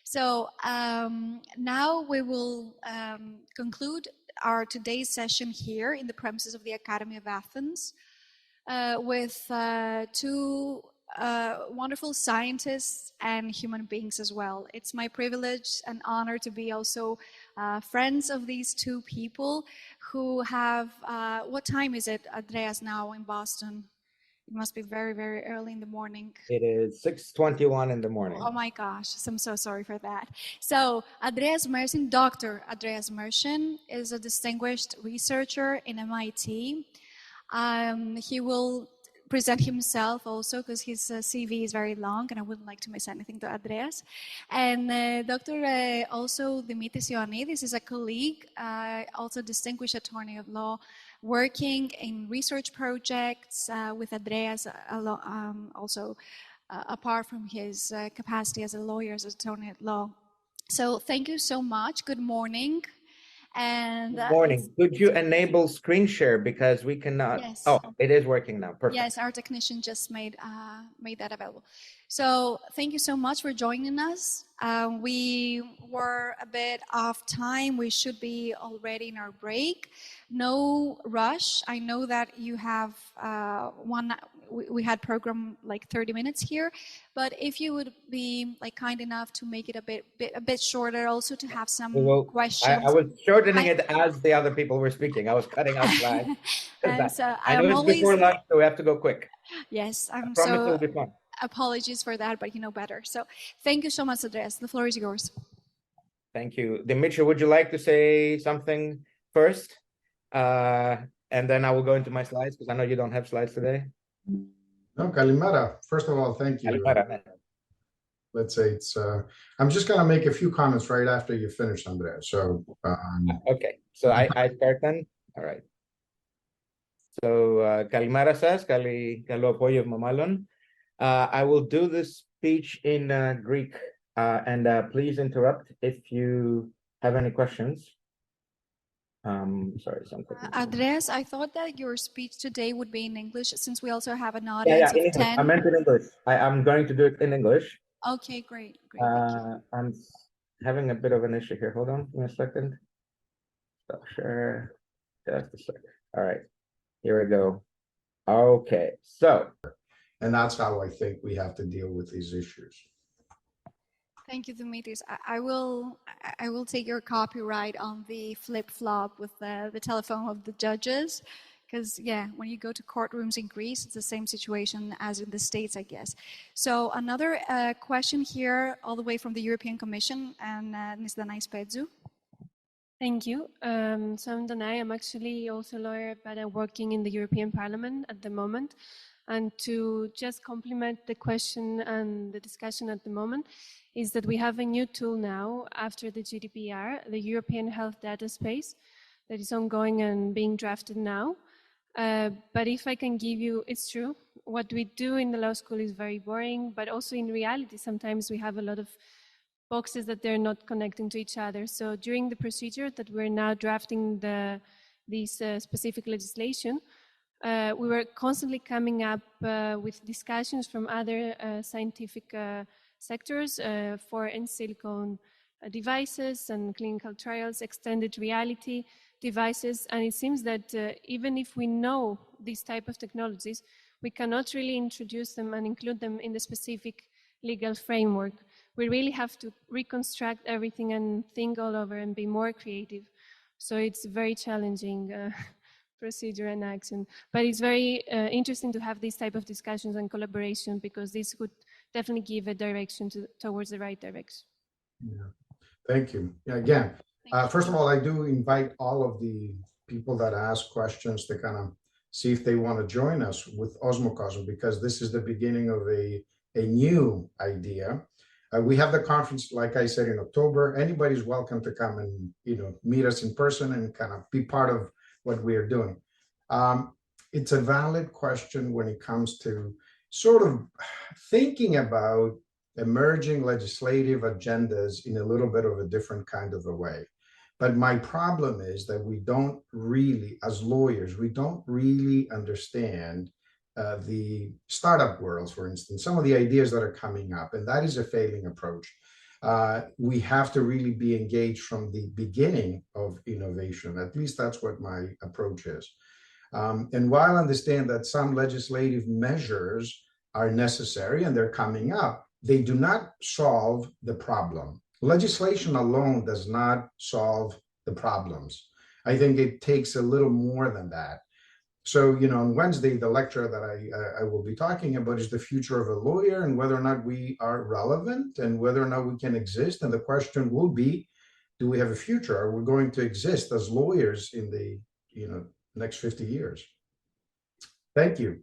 So now we will conclude our today's session here in the premises of the Academy of Athens with two wonderful scientists and human beings as well. It's my privilege and honor to be also friends of these two people who have, what time is it, Andreas, now in Boston? It must be very, very early in the morning. It is 6:21 in the morning. Oh my gosh, I'm so sorry for that. So Dr. Andreas Mershin is a distinguished researcher in MIT. He will present himself also because his CV is very long and I wouldn't like to miss anything to Andreas. And Dr. Also Dimitris Ioannidis is a colleague, also distinguished attorney of law, working in research projects with Andreas also apart from his capacity as a lawyer, as an attorney at law. So thank you so much. Good morning. And good morning. Could you enable screen share because we cannot? Yes. Oh, it is working now. Perfect. Yes, our technician just made that available. So thank you so much for joining us. We were a bit off time. We should be already in our break. No rush. I know that you have we had programmed like 30 minutes here, but if you would be like kind enough to make it a bit shorter, also to have some questions. I was shortening it as the other people were speaking. I was cutting out slides. And so I know it's before lunch, so we have to go quick. Yes, I promise it'll be fun. Apologies for that, but you know better. So thank you so much, Andreas. The floor is yours. Thank you. Dimitri, would you like to say something first? And then I will go into my slides because I know you don't have slides today. No, Kalimera. First of all, thank you. Kalimera. Let's say it's, I'm just going to make a few comments right after you finish, Andreas. So, okay. So I start then? All right. So, Kalimera says, Καλό απόγευμα μάλλον. I will do this speech in Greek, and please interrupt if you have any questions. Sorry, something. Andreas, I thought that your speech today would be in English since we also have an audience of 10. I meant in English. I'm going to do it in English. Okay, great. Thank you. I'm having a bit of an issue here. Hold on, give me a second. Stop share. Just a second. All right, here we go. Okay, so. And that's how I think we have to deal with these issues. Thank you, Dimitris. I will take your copyright on the flip-flop with the telephone of the judges, because yeah, when you go to courtrooms in Greece, it's the same situation as in the States, I guess. So another question here, all the way from the European Commission, and Ms. Danai Spetsu. Thank you. So I'm Danai. I'm actually also a lawyer, but I'm working in the European Parliament at the moment. And to just complement the question and the discussion at the moment is that we have a new tool now after the GDPR, the European Health Data Space, that is ongoing and being drafted now. But if I can give you, it's true, what we do in the law school is very boring, but also in reality, sometimes we have a lot of boxes that they're not connecting to each other. So during the procedure that we're now drafting this specific legislation, we were constantly coming up with discussions from other scientific sectors for in silicon devices and clinical trials, extended reality devices. And it seems that even if we know these type of technologies, we cannot really introduce them and include them in the specific legal framework. We really have to reconstruct everything and think all over and be more creative. So it's very challenging procedure and action. But it's very interesting to have these type of discussions and collaboration, because this would definitely give a direction towards the right direction. Yeah. Thank you. Yeah, again, first of all, I do invite all of the people that ask questions to kind of see if they want to join us with Osmocosm, because this is the beginning of a new idea. We have the conference, like I said, in October. Anybody's welcome to come and meet us in person and kind of be part of what we are doing. It's a valid question when it comes to sort of thinking about emerging legislative agendas in a little bit of a different kind of a way. But my problem is that we don't really, as lawyers, we don't really understand the startup worlds, for instance, some of the ideas that are coming up, and that is a failing approach. we have to really be engaged from the beginning of innovation. At least that's what my approach is. And while I understand that some legislative measures are necessary and they're coming up, they do not solve the problem. Legislation alone does not solve the problems. I think it takes a little more than that. So, on Wednesday, the lecture that I will be talking about is the future of a lawyer and whether or not we are relevant and whether or not we can exist. And the question will be, do we have a future? Are we going to exist as lawyers in the next 50 years? Thank you.